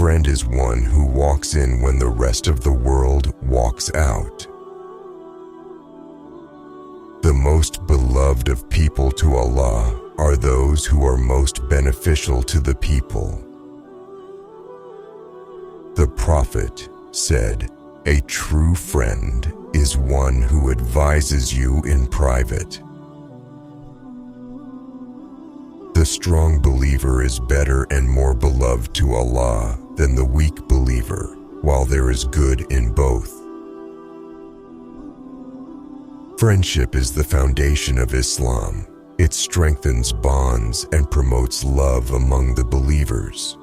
friend is one who walks in when the rest of the world walks out. The most beloved of people to Allah are those who are most beneficial to the people. The Prophet said, "A true friend is one who advises you in private." The strong believer is better and more beloved to Allah than the weak believer, while there is good in both. Friendship is the foundation of Islam. It strengthens bonds and promotes love among the believers.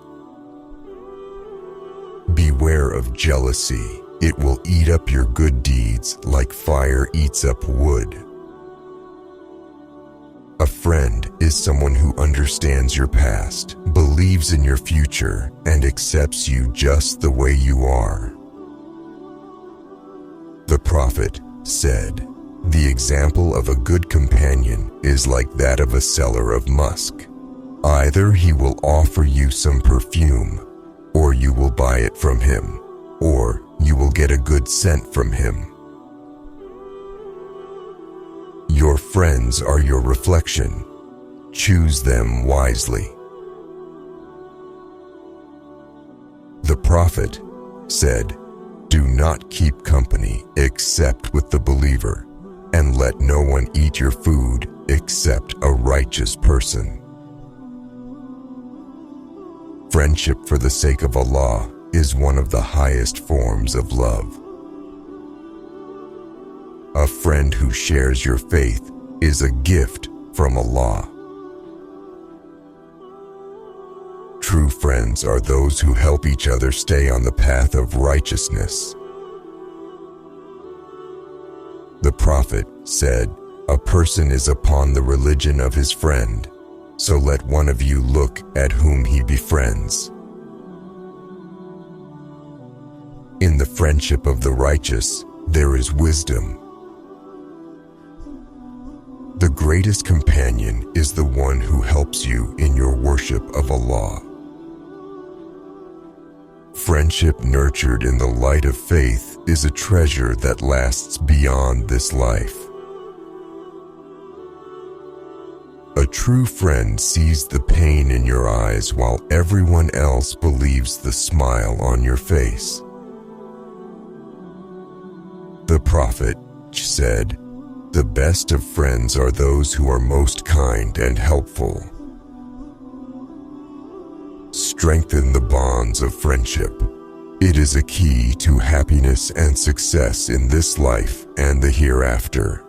Beware of jealousy. It will eat up your good deeds like fire eats up wood. A friend is someone who understands your past, believes in your future, and accepts you just the way you are. The Prophet said, "The example of a good companion is like that of a seller of musk. Either he will offer you some perfume, or you will buy it from him, or you will get a good scent from him." Your friends are your reflection. Choose them wisely. The Prophet said, "Do not keep company except with the believer, and let no one eat your food except a righteous person." Friendship for the sake of Allah is one of the highest forms of love. A friend who shares your faith is a gift from Allah. True friends are those who help each other stay on the path of righteousness. The Prophet said, "A person is upon the religion of his friend, so let one of you look at whom he befriends." In the friendship of the righteous, there is wisdom. The greatest companion is the one who helps you in your worship of Allah. Friendship nurtured in the light of faith is a treasure that lasts beyond this life. A true friend sees the pain in your eyes while everyone else believes the smile on your face. The Prophet said, "The best of friends are those who are most kind and helpful." Strengthen the bonds of friendship. It is a key to happiness and success in this life and the hereafter.